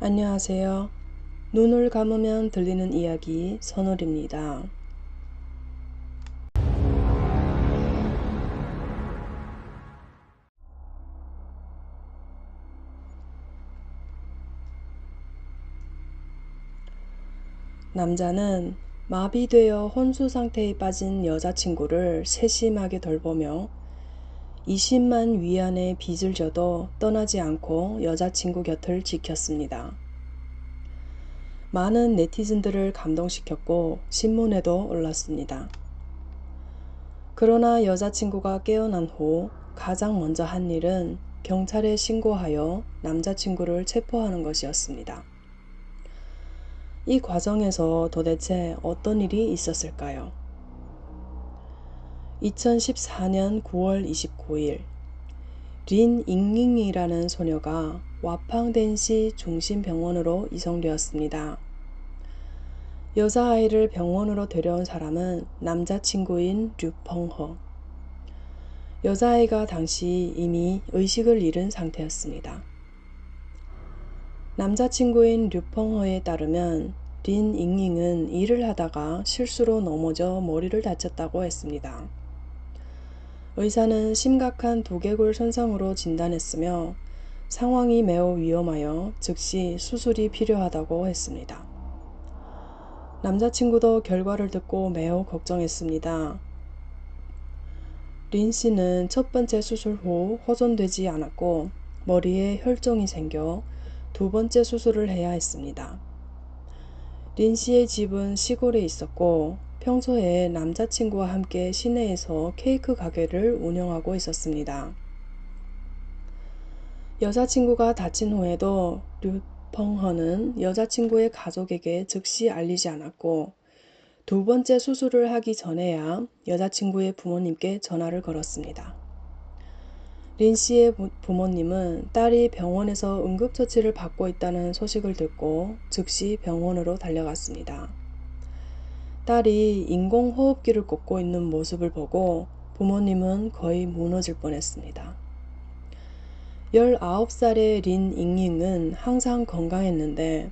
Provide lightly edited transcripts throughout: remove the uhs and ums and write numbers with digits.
안녕하세요. 눈을 감으면 들리는 이야기 선울입니다. 남자는 마비되어 혼수 상태에 빠진 여자친구를 세심하게 돌보며 20만 위안의 빚을 져도 떠나지 않고 여자친구 곁을 지켰습니다. 많은 네티즌들을 감동시켰고 신문에도 올랐습니다. 그러나 여자친구가 깨어난 후 가장 먼저 한 일은 경찰에 신고하여 남자친구를 체포하는 것이었습니다. 이 과정에서 도대체 어떤 일이 있었을까요? 2014년 9월 29일 린 잉잉이라는 소녀가 와팡덴시 중심병원으로 이송되었습니다. 여자아이를 병원으로 데려온 사람은 남자친구인 류펑허. 여자아이가 당시 이미 의식을 잃은 상태였습니다. 남자친구인 류펑허에 따르면 린 잉잉은 일을 하다가 실수로 넘어져 머리를 다쳤다고 했습니다. 의사는 심각한 두개골 손상으로 진단했으며 상황이 매우 위험하여 즉시 수술이 필요하다고 했습니다. 남자친구도 결과를 듣고 매우 걱정했습니다. 린 씨는 첫 번째 수술 후 호전되지 않았고 머리에 혈종이 생겨 두 번째 수술을 해야 했습니다. 린 씨의 집은 시골에 있었고 평소에 남자친구와 함께 시내에서 케이크 가게를 운영하고 있었습니다. 여자친구가 다친 후에도 류펑허는 여자친구의 가족에게 즉시 알리지 않았고 두 번째 수술을 하기 전에야 여자친구의 부모님께 전화를 걸었습니다. 린 씨의 부모님은 딸이 병원에서 응급처치를 받고 있다는 소식을 듣고 즉시 병원으로 달려갔습니다. 딸이 인공호흡기를 꽂고 있는 모습을 보고 부모님은 거의 무너질 뻔했습니다. 19살의 린 잉잉은 항상 건강했는데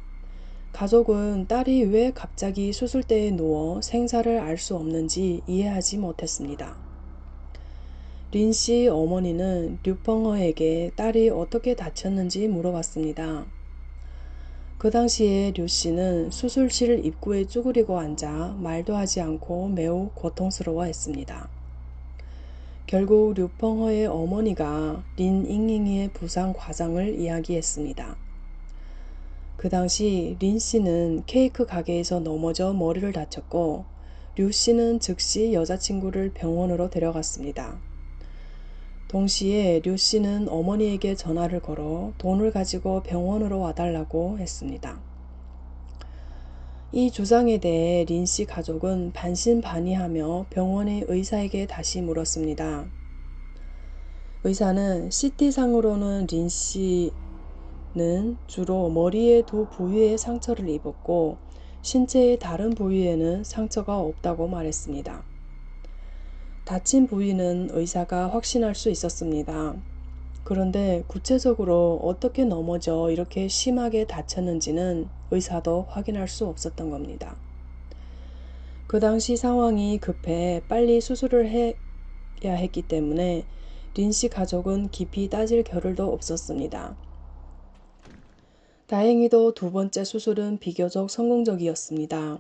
가족은 딸이 왜 갑자기 수술대에 누워 생사를 알 수 없는지 이해하지 못했습니다. 린 씨 어머니는 류펑허에게 딸이 어떻게 다쳤는지 물어봤습니다. 그 당시에 류 씨는 수술실 입구에 쭈그리고 앉아 말도 하지 않고 매우 고통스러워했습니다. 결국 류펑허의 어머니가 린 잉잉이의 부상 과정을 이야기했습니다. 그 당시 린 씨는 케이크 가게에서 넘어져 머리를 다쳤고 류 씨는 즉시 여자친구를 병원으로 데려갔습니다. 동시에 류 씨는 어머니에게 전화를 걸어 돈을 가지고 병원으로 와달라고 했습니다. 이 주장에 대해 린 씨 가족은 반신반의하며 병원의 의사에게 다시 물었습니다. 의사는 CT상으로는 린 씨는 주로 머리의 두 부위에 상처를 입었고 신체의 다른 부위에는 상처가 없다고 말했습니다. 다친 부위는 의사가 확신할 수 있었습니다. 그런데 구체적으로 어떻게 넘어져 이렇게 심하게 다쳤는지는 의사도 확인할 수 없었던 겁니다. 그 당시 상황이 급해 빨리 수술을 해야 했기 때문에 린 씨 가족은 깊이 따질 겨를도 없었습니다. 다행히도 두 번째 수술은 비교적 성공적이었습니다.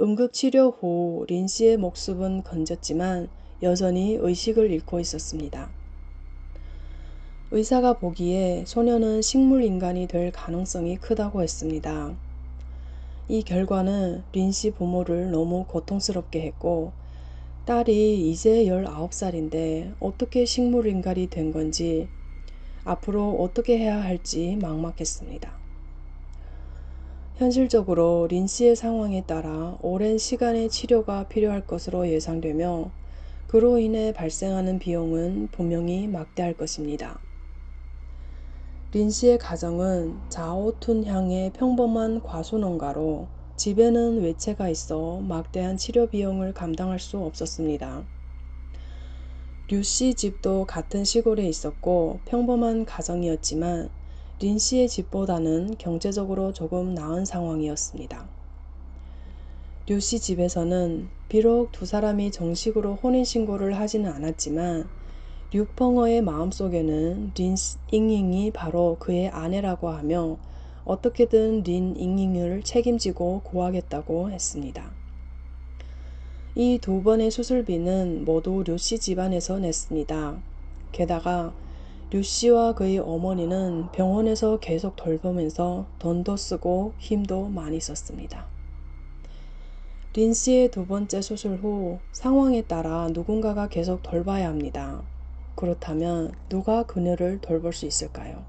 응급치료 후 린 씨의 목숨은 건졌지만 여전히 의식을 잃고 있었습니다. 의사가 보기에 소녀는 식물인간이 될 가능성이 크다고 했습니다. 이 결과는 린 씨 부모를 너무 고통스럽게 했고 딸이 이제 19살인데 어떻게 식물인간이 된 건지 앞으로 어떻게 해야 할지 막막했습니다. 현실적으로 린 씨의 상황에 따라 오랜 시간의 치료가 필요할 것으로 예상되며 그로 인해 발생하는 비용은 분명히 막대할 것입니다. 린 씨의 가정은 자오툰향의 평범한 과수농가로 집에는 외채가 있어 막대한 치료 비용을 감당할 수 없었습니다. 류 씨 집도 같은 시골에 있었고 평범한 가정이었지만 린 씨의 집보다는 경제적으로 조금 나은 상황이었습니다. 류 씨 집에서는 비록 두 사람이 정식으로 혼인신고를 하지는 않았지만 류펑어의 마음속에는 린 잉잉이 바로 그의 아내라고 하며 어떻게든 린 잉잉을 책임지고 구하겠다고 했습니다. 이 두 번의 수술비는 모두 류 씨 집안에서 냈습니다. 게다가 류 씨와 그의 어머니는 병원에서 계속 돌보면서 돈도 쓰고 힘도 많이 썼습니다. 린 씨의 두 번째 수술 후 상황에 따라 누군가가 계속 돌봐야 합니다. 그렇다면 누가 그녀를 돌볼 수 있을까요?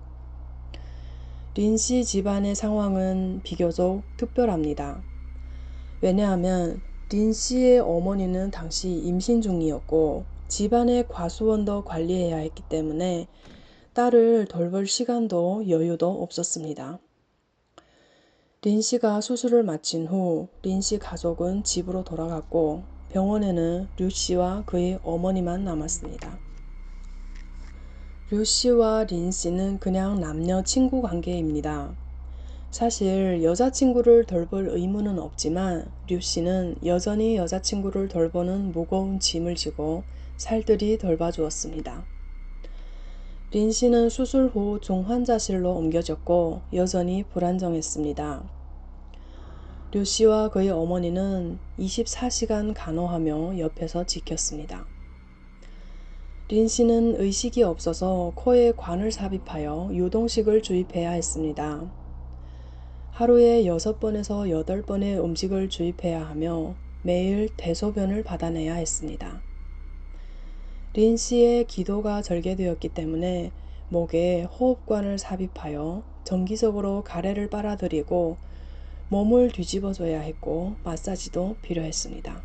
린 씨 집안의 상황은 비교적 특별합니다. 왜냐하면 린 씨의 어머니는 당시 임신 중이었고 집안의 과수원도 관리해야 했기 때문에 딸을 돌볼 시간도 여유도 없었습니다. 린 씨가 수술을 마친 후 린 씨 가족은 집으로 돌아갔고 병원에는 류 씨와 그의 어머니만 남았습니다. 류 씨와 린 씨는 그냥 남녀 친구 관계입니다. 사실 여자친구를 돌볼 의무는 없지만 류 씨는 여전히 여자친구를 돌보는 무거운 짐을 지고 살뜰히 돌봐주었습니다. 린 씨는 수술 후 중환자실로 옮겨졌고 여전히 불안정했습니다. 류 씨와 그의 어머니는 24시간 간호하며 옆에서 지켰습니다. 린 씨는 의식이 없어서 코에 관을 삽입하여 유동식을 주입해야 했습니다. 하루에 6번에서 8번의 음식을 주입해야 하며 매일 대소변을 받아내야 했습니다. 린 씨의 기도가 절개되었기 때문에 목에 호흡관을 삽입하여 정기적으로 가래를 빨아들이고 몸을 뒤집어줘야 했고 마사지도 필요했습니다.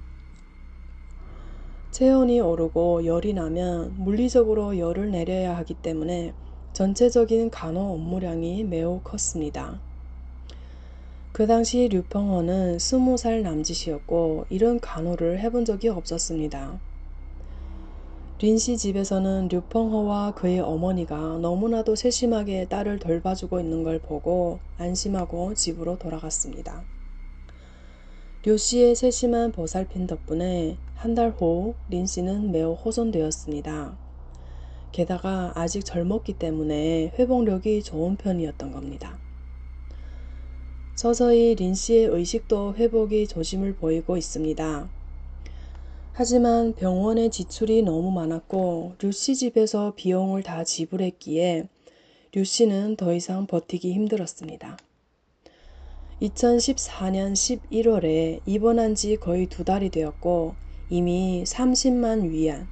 체온이 오르고 열이 나면 물리적으로 열을 내려야 하기 때문에 전체적인 간호 업무량이 매우 컸습니다. 그 당시 류펑허는 20살 남짓이었고 이런 간호를 해본 적이 없었습니다. 린 씨 집에서는 류펑허와 그의 어머니가 너무나도 세심하게 딸을 돌봐주고 있는 걸 보고 안심하고 집으로 돌아갔습니다. 류 씨의 세심한 보살핌 덕분에 한 달 후 린 씨는 매우 호전되었습니다. 게다가 아직 젊었기 때문에 회복력이 좋은 편이었던 겁니다. 서서히 린 씨의 의식도 회복이 조짐을 보이고 있습니다. 하지만 병원의 지출이 너무 많았고 류 씨 집에서 비용을 다 지불했기에 류 씨는 더 이상 버티기 힘들었습니다. 2014년 11월에 입원한 지 거의 2달이 되었고 이미 30만 위안,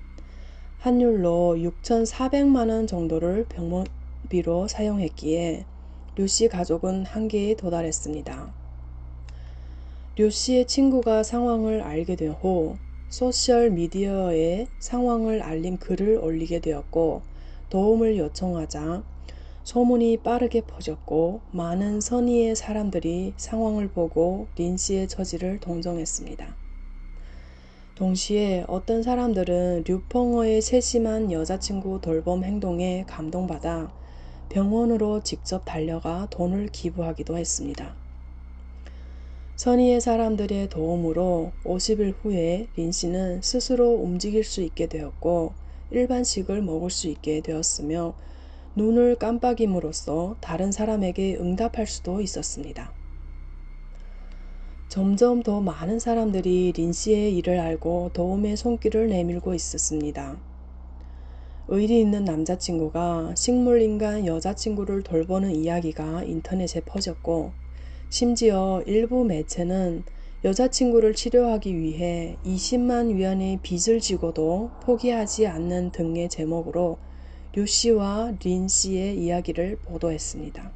환율로 6,400만 원 정도를 병원비로 사용했기에 류 씨 가족은 한계에 도달했습니다. 류 씨의 친구가 상황을 알게 된 후 소셜 미디어에 상황을 알린 글을 올리게 되었고 도움을 요청하자 소문이 빠르게 퍼졌고 많은 선의의 사람들이 상황을 보고 린 씨의 처지를 동정했습니다. 동시에 어떤 사람들은 류펑어의 세심한 여자친구 돌봄 행동에 감동받아 병원으로 직접 달려가 돈을 기부하기도 했습니다. 선의의 사람들의 도움으로 50일 후에 린 씨는 스스로 움직일 수 있게 되었고 일반식을 먹을 수 있게 되었으며 눈을 깜빡임으로써 다른 사람에게 응답할 수도 있었습니다. 점점 더 많은 사람들이 린 씨의 일을 알고 도움의 손길을 내밀고 있었습니다. 의리 있는 남자친구가 식물인간 여자친구를 돌보는 이야기가 인터넷에 퍼졌고 심지어 일부 매체는 여자친구를 치료하기 위해 20만 위안의 빚을 지고도 포기하지 않는 등의 제목으로 류 씨와 린 씨의 이야기를 보도했습니다.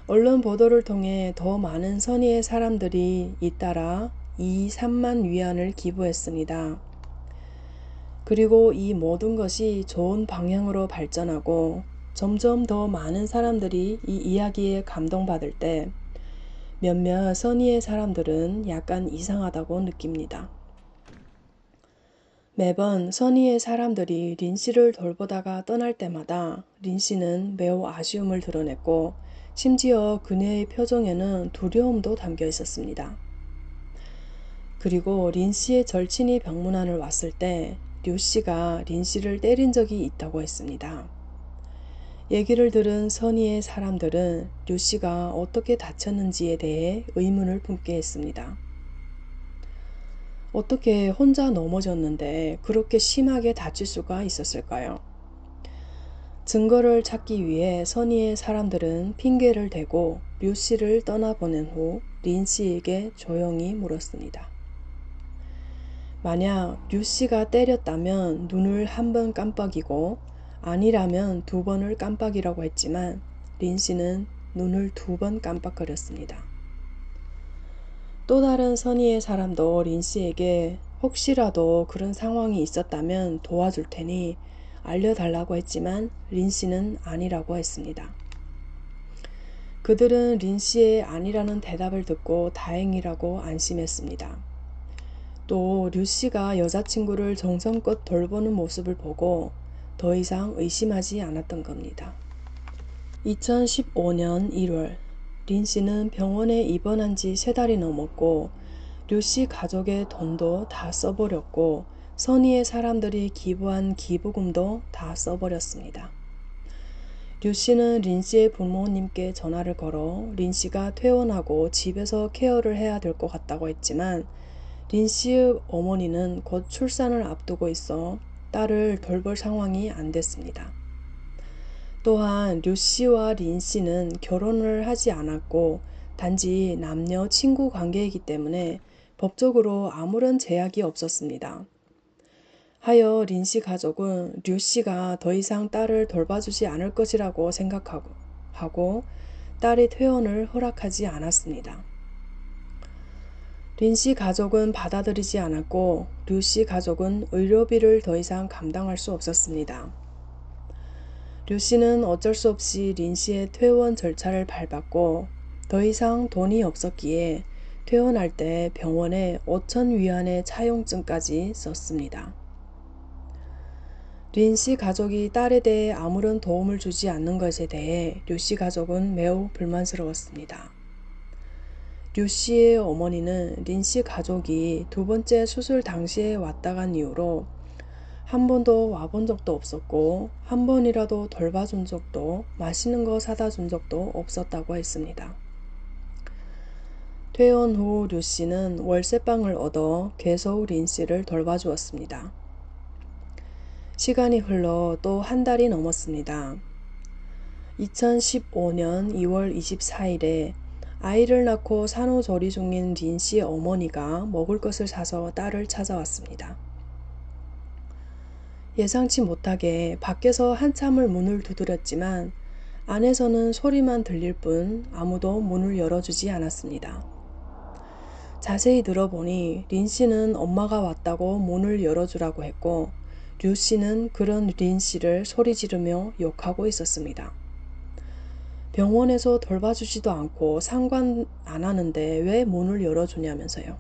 언론 보도를 통해 더 많은 선의의 사람들이 잇따라 3만 위안을 기부했습니다. 그리고 이 모든 것이 좋은 방향으로 발전하고 점점 더 많은 사람들이 이 이야기에 감동받을 때 몇몇 선의의 사람들은 약간 이상하다고 느낍니다. 매번 선의의 사람들이 린 씨를 돌보다가 떠날 때마다 린 씨는 매우 아쉬움을 드러냈고 심지어 그녀의 표정에는 두려움도 담겨 있었습니다. 그리고 린 씨의 절친이 병문안을 왔을 때 류 씨가 린 씨를 때린 적이 있다고 했습니다. 얘기를 들은 선의의 사람들은 류 씨가 어떻게 다쳤는지에 대해 의문을 품게 했습니다. 어떻게 혼자 넘어졌는데 그렇게 심하게 다칠 수가 있었을까요? 증거를 찾기 위해 선의의 사람들은 핑계를 대고 류 씨를 떠나보낸 후 린 씨에게 조용히 물었습니다. 만약 류 씨가 때렸다면 눈을 한 번 깜빡이고 아니라면 두 번을 깜빡이라고 했지만 린 씨는 눈을 두 번 깜빡거렸습니다. 또 다른 선의의 사람도 린 씨에게 혹시라도 그런 상황이 있었다면 도와줄 테니 알려달라고 했지만 린 씨는 아니라고 했습니다. 그들은 린 씨의 아니라는 대답을 듣고 다행이라고 안심했습니다. 또 류 씨가 여자친구를 정성껏 돌보는 모습을 보고 더 이상 의심하지 않았던 겁니다. 2015년 1월 린 씨는 병원에 입원한 지 3달이 넘었고 류 씨 가족의 돈도 다 써버렸고 선의의 사람들이 기부한 기부금도 다 써버렸습니다. 류 씨는 린 씨의 부모님께 전화를 걸어 린 씨가 퇴원하고 집에서 케어를 해야 될 것 같다고 했지만 린 씨의 어머니는 곧 출산을 앞두고 있어 딸을 돌볼 상황이 안 됐습니다. 또한 류 씨와 린 씨는 결혼을 하지 않았고 단지 남녀 친구 관계이기 때문에 법적으로 아무런 제약이 없었습니다. 하여 린 씨 가족은 류 씨가 더 이상 딸을 돌봐주지 않을 것이라고 생각하고 딸의 퇴원을 허락하지 않았습니다. 린 씨 가족은 받아들이지 않았고 류 씨 가족은 의료비를 더 이상 감당할 수 없었습니다. 류 씨는 어쩔 수 없이 린 씨의 퇴원 절차를 밟았고 더 이상 돈이 없었기에 퇴원할 때 병원에 5천 위안의 차용증까지 썼습니다. 린 씨 가족이 딸에 대해 아무런 도움을 주지 않는 것에 대해 류 씨 가족은 매우 불만스러웠습니다. 류 씨의 어머니는 린 씨 가족이 두 번째 수술 당시에 왔다 간 이후로 한 번도 와본 적도 없었고 한 번이라도 돌봐준 적도 맛있는 거 사다 준 적도 없었다고 했습니다. 퇴원 후 류 씨는 월세방을 얻어 계속 린 씨를 돌봐주었습니다. 시간이 흘러 또 한 달이 넘었습니다. 2015년 2월 24일에 아이를 낳고 산후조리 중인 린 씨 어머니가 먹을 것을 사서 딸을 찾아왔습니다. 예상치 못하게 밖에서 한참을 문을 두드렸지만 안에서는 소리만 들릴 뿐 아무도 문을 열어주지 않았습니다. 자세히 들어보니 린 씨는 엄마가 왔다고 문을 열어주라고 했고 류 씨는 그런 린 씨를 소리 지르며 욕하고 있었습니다. 병원에서 돌봐주지도 않고 상관 안 하는데 왜 문을 열어주냐면서요.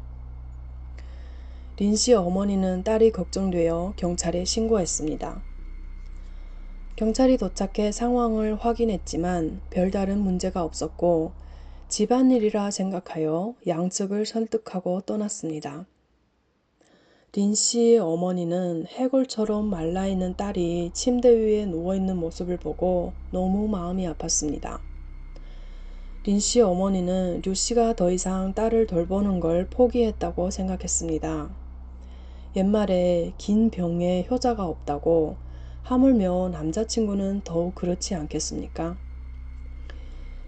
린 씨 어머니는 딸이 걱정되어 경찰에 신고했습니다. 경찰이 도착해 상황을 확인했지만 별다른 문제가 없었고 집안일이라 생각하여 양측을 설득하고 떠났습니다. 린 씨의 어머니는 해골처럼 말라있는 딸이 침대 위에 누워있는 모습을 보고 너무 마음이 아팠습니다. 린 씨 어머니는 류 씨가 더 이상 딸을 돌보는 걸 포기했다고 생각했습니다. 옛말에 긴 병에 효자가 없다고 하물며 남자친구는 더욱 그렇지 않겠습니까?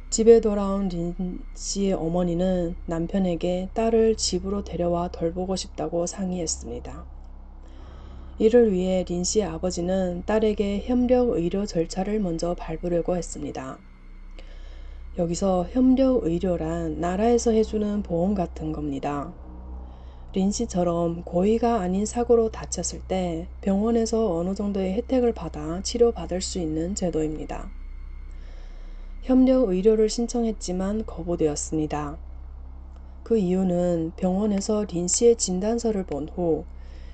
집에 돌아온 린 씨의 어머니는 남편에게 딸을 집으로 데려와 돌보고 싶다고 상의했습니다. 이를 위해 린 씨의 아버지는 딸에게 협력 의료 절차를 먼저 밟으려고 했습니다. 여기서 협력 의료란 나라에서 해주는 보험 같은 겁니다. 린 씨처럼 고의가 아닌 사고로 다쳤을 때 병원에서 어느 정도의 혜택을 받아 치료받을 수 있는 제도입니다. 협력 의료를 신청했지만 거부되었습니다. 그 이유는 병원에서 린 씨의 진단서를 본 후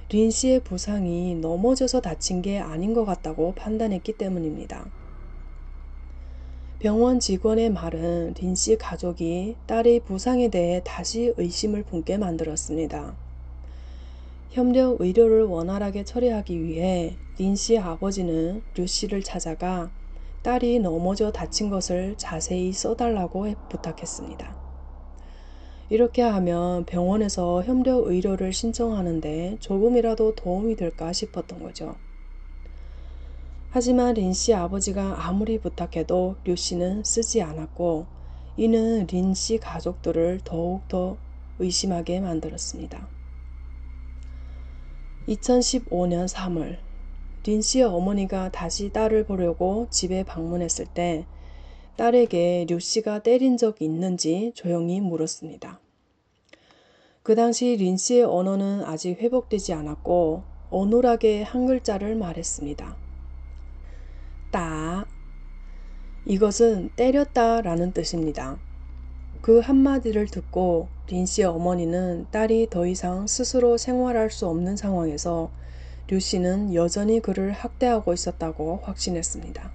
린 씨의 부상이 넘어져서 다친 게 아닌 것 같다고 판단했기 때문입니다. 병원 직원의 말은 린 씨 가족이 딸의 부상에 대해 다시 의심을 품게 만들었습니다. 협력 의료를 원활하게 처리하기 위해 린 씨의 아버지는 류 씨를 찾아가 딸이 넘어져 다친 것을 자세히 써달라고 부탁했습니다. 이렇게 하면 병원에서 협력 의료를 신청하는데 조금이라도 도움이 될까 싶었던 거죠. 하지만 린 씨 아버지가 아무리 부탁해도 류 씨는 쓰지 않았고, 이는 린 씨 가족들을 더욱더 의심하게 만들었습니다. 2015년 3월, 린 씨의 어머니가 다시 딸을 보려고 집에 방문했을 때 딸에게 류 씨가 때린 적 있는지 조용히 물었습니다. 그 당시 린 씨의 언어는 아직 회복되지 않았고 어눌하게 한 글자를 말했습니다. 따. 이것은 때렸다 라는 뜻입니다. 그 한마디를 듣고 린 씨의 어머니는 딸이 더 이상 스스로 생활할 수 없는 상황에서 류 씨는 여전히 그를 학대하고 있었다고 확신했습니다.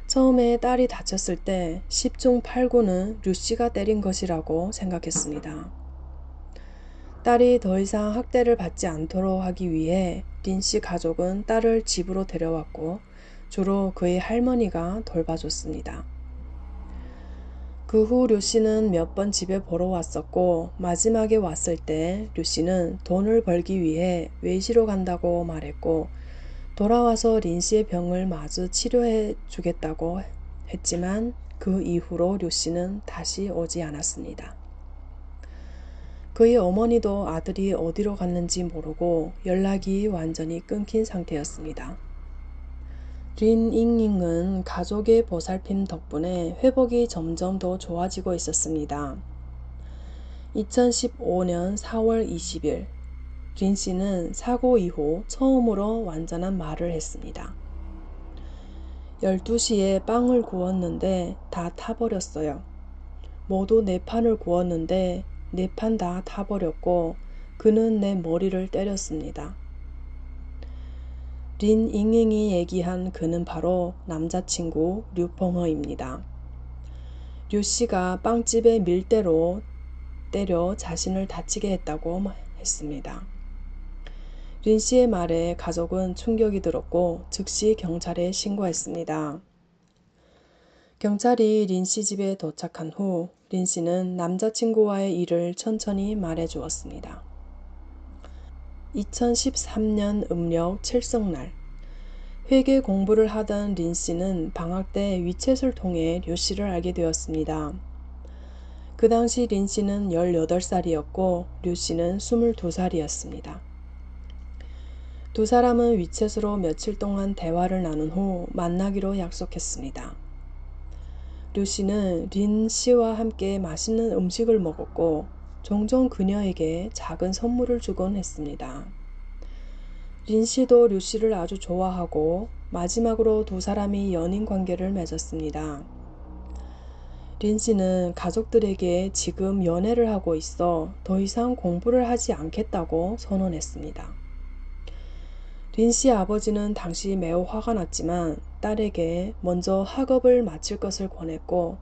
처음에 딸이 다쳤을 때 10중 8구는 류 씨가 때린 것이라고 생각했습니다. 딸이 더 이상 학대를 받지 않도록 하기 위해 린 씨 가족은 딸을 집으로 데려왔고 주로 그의 할머니가 돌봐줬습니다. 그 후 류 씨는 몇 번 집에 보러 왔었고 마지막에 왔을 때 류 씨는 돈을 벌기 위해 외지로 간다고 말했고 돌아와서 린 씨의 병을 마저 치료해 주겠다고 했지만 그 이후로 류 씨는 다시 오지 않았습니다. 그의 어머니도 아들이 어디로 갔는지 모르고 연락이 완전히 끊긴 상태였습니다. 린 잉잉은 가족의 보살핌 덕분에 회복이 점점 더 좋아지고 있었습니다. 2015년 4월 20일, 린 씨는 사고 이후 처음으로 완전한 말을 했습니다. 12시에 빵을 구웠는데 다 타버렸어요. 모두 4판을 구웠는데 4판 다 타버렸고 그는 내 머리를 때렸습니다. 린 잉잉이 얘기한 그는 바로 남자친구 류펑허입니다. 류 씨가 빵집에 밀대로 때려 자신을 다치게 했다고 했습니다. 린 씨의 말에 가족은 충격이 들었고 즉시 경찰에 신고했습니다. 경찰이 린 씨 집에 도착한 후 린 씨는 남자친구와의 일을 천천히 말해주었습니다. 2013년 음력 칠성날, 회계 공부를 하던 린 씨는 방학 때 위챗을 통해 류 씨를 알게 되었습니다. 그 당시 린 씨는 18살이었고 류 씨는 22살이었습니다. 두 사람은 위챗으로 며칠 동안 대화를 나눈 후 만나기로 약속했습니다. 류 씨는 린 씨와 함께 맛있는 음식을 먹었고 종종 그녀에게 작은 선물을 주곤 했습니다. 린 씨도 류 씨를 아주 좋아하고 마지막으로 두 사람이 연인 관계를 맺었습니다. 린 씨는 가족들에게 지금 연애를 하고 있어 더 이상 공부를 하지 않겠다고 선언했습니다. 린 씨 아버지는 당시 매우 화가 났지만 딸에게 먼저 학업을 마칠 것을 권했고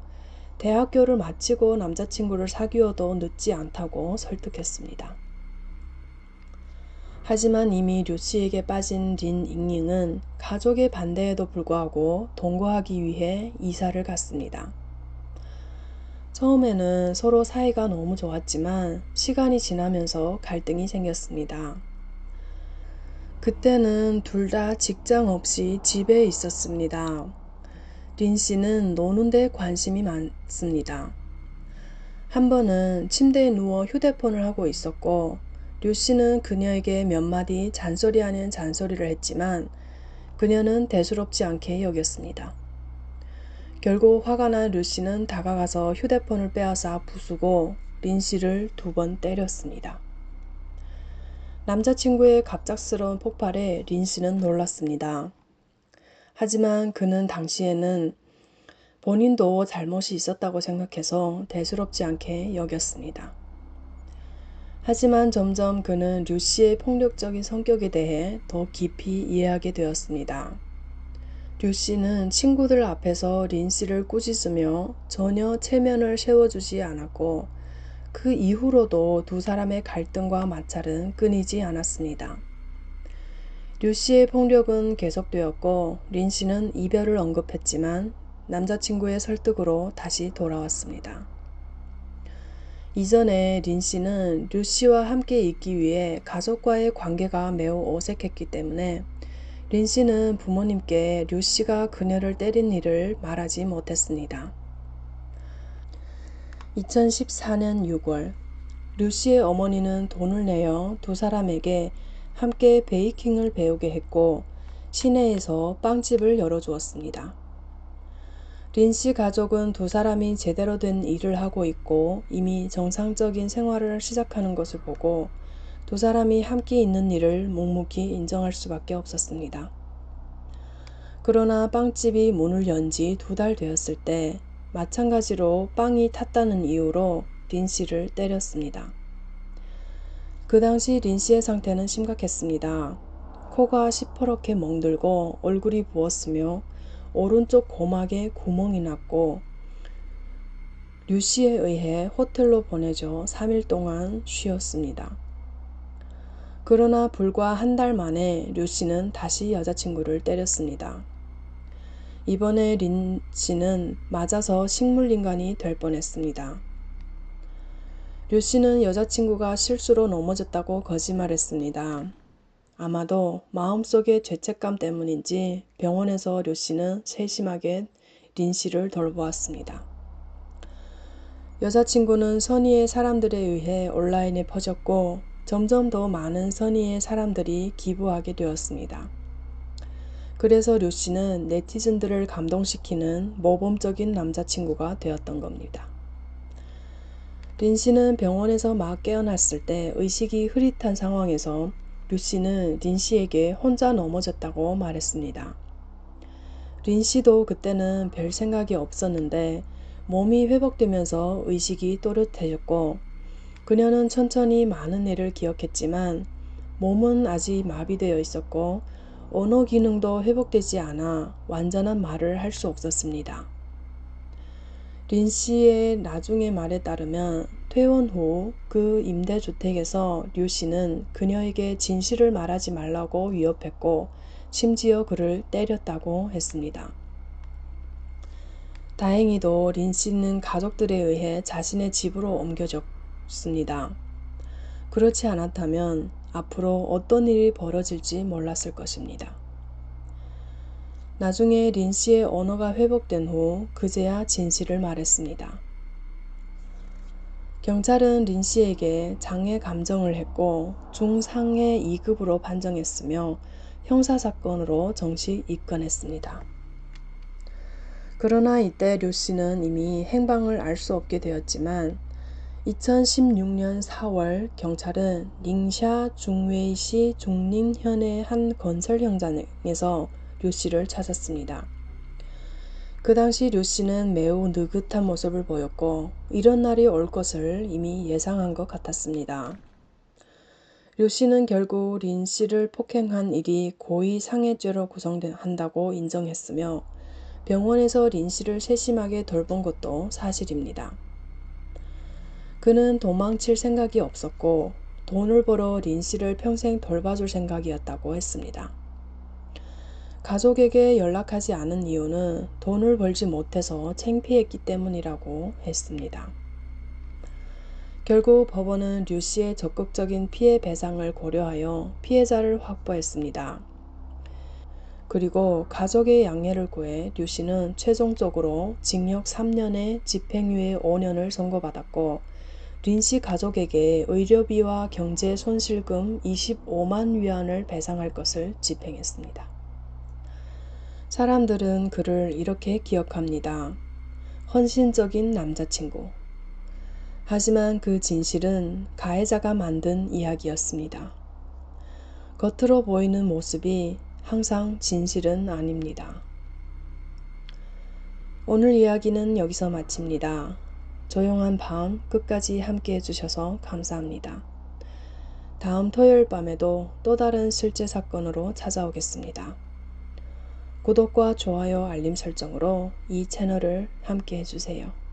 대학교를 마치고 남자친구를 사귀어도 늦지 않다고 설득했습니다. 하지만 이미 류 씨에게 빠진 린 잉잉은 가족의 반대에도 불구하고 동거하기 위해 이사를 갔습니다. 처음에는 서로 사이가 너무 좋았지만 시간이 지나면서 갈등이 생겼습니다. 그때는 둘 다 직장 없이 집에 있었습니다. 린 씨는 노는 데 관심이 많습니다. 한 번은 침대에 누워 휴대폰을 하고 있었고 류 씨는 그녀에게 몇 마디 잔소리 아닌 잔소리를 했지만 그녀는 대수롭지 않게 여겼습니다. 결국 화가 난 류 씨는 다가가서 휴대폰을 빼앗아 부수고 린 씨를 2번 때렸습니다. 남자친구의 갑작스러운 폭발에 린 씨는 놀랐습니다. 하지만 그는 당시에는 본인도 잘못이 있었다고 생각해서 대수롭지 않게 여겼습니다. 하지만 점점 그는 류씨의 폭력적인 성격에 대해 더 깊이 이해하게 되었습니다. 류씨는 친구들 앞에서 린씨를 꾸짖으며 전혀 체면을 세워주지 않았고 그 이후로도 두 사람의 갈등과 마찰은 끊이지 않았습니다. 류씨의 폭력은 계속되었고 린씨는 이별을 언급했지만 남자친구의 설득으로 다시 돌아왔습니다. 이전에 린씨는 류씨와 함께 있기 위해 가족과의 관계가 매우 어색했기 때문에 린씨는 부모님께 류씨가 그녀를 때린 일을 말하지 못했습니다. 2014년 6월 류씨의 어머니는 돈을 내어 두 사람에게 함께 베이킹을 배우게 했고 시내에서 빵집을 열어주었습니다. 린씨 가족은 두 사람이 제대로 된 일을 하고 있고 이미 정상적인 생활을 시작하는 것을 보고 두 사람이 함께 있는 일을 묵묵히 인정할 수밖에 없었습니다. 그러나 빵집이 문을 연 지 2달 되었을 때 마찬가지로 빵이 탔다는 이유로 린씨를 때렸습니다. 그 당시 린씨의 상태는 심각했습니다. 코가 시퍼렇게 멍들고 얼굴이 부었으며 오른쪽 고막에 구멍이 났고 류씨에 의해 호텔로 보내져 3일 동안 쉬었습니다. 그러나 불과 한 달 만에 류씨는 다시 여자친구를 때렸습니다. 이번에 린씨는 맞아서 식물인간이 될 뻔했습니다. 류씨는 여자친구가 실수로 넘어졌다고 거짓말했습니다. 아마도 마음속의 죄책감 때문인지 병원에서 류씨는 세심하게 린씨를 돌보았습니다. 여자친구는 선의의 사람들에 의해 온라인에 퍼졌고 점점 더 많은 선의의 사람들이 기부하게 되었습니다. 그래서 류씨는 네티즌들을 감동시키는 모범적인 남자친구가 되었던 겁니다. 린씨는 병원에서 막 깨어났을 때 의식이 흐릿한 상황에서 류씨는 린씨에게 혼자 넘어졌다고 말했습니다. 린씨도 그때는 별 생각이 없었는데 몸이 회복되면서 의식이 또렷해졌고 그녀는 천천히 많은 일을 기억했지만 몸은 아직 마비되어 있었고 언어 기능도 회복되지 않아 완전한 말을 할 수 없었습니다. 린씨의 나중의 말에 따르면 퇴원 후 그 임대주택에서 류씨는 그녀에게 진실을 말하지 말라고 위협했고 심지어 그를 때렸다고 했습니다. 다행히도 린씨는 가족들에 의해 자신의 집으로 옮겨졌습니다. 그렇지 않았다면 앞으로 어떤 일이 벌어질지 몰랐을 것입니다. 나중에 린씨의 언어가 회복된 후 그제야 진실을 말했습니다. 경찰은 린씨에게 장애 감정을 했고 중상해 2급으로 판정했으며 형사사건으로 정식 입건했습니다. 그러나 이때 류씨는 이미 행방을 알 수 없게 되었지만 2016년 4월 경찰은 닝샤 중웨이시 중寧현의 한 건설 현장에서 류씨를 찾았습니다. 그 당시 류씨는 매우 느긋한 모습을 보였고 이런 날이 올 것을 이미 예상한 것 같았습니다. 류씨는 결국 린씨를 폭행한 일이 고의 상해죄로 구성한다고 인정했으며 병원에서 린씨를 세심하게 돌본 것도 사실입니다. 그는 도망칠 생각이 없었고 돈을 벌어 린씨를 평생 돌봐줄 생각이었다고 했습니다. 가족에게 연락하지 않은 이유는 돈을 벌지 못해서 창피했기 때문이라고 했습니다. 결국 법원은 류씨의 적극적인 피해 배상을 고려하여 피해자를 확보했습니다. 그리고 가족의 양해를 구해 류씨는 최종적으로 징역 3년에 집행유예 5년을 선고받았고 린씨 가족에게 의료비와 경제 손실금 25만 위안을 배상할 것을 집행했습니다. 사람들은 그를 이렇게 기억합니다. 헌신적인 남자친구. 하지만 그 진실은 가해자가 만든 이야기였습니다. 겉으로 보이는 모습이 항상 진실은 아닙니다. 오늘 이야기는 여기서 마칩니다. 조용한 밤 끝까지 함께 해주셔서 감사합니다. 다음 토요일 밤에도 또 다른 실제 사건으로 찾아오겠습니다. 구독과 좋아요, 알림 설정으로 이 채널을 함께 해주세요.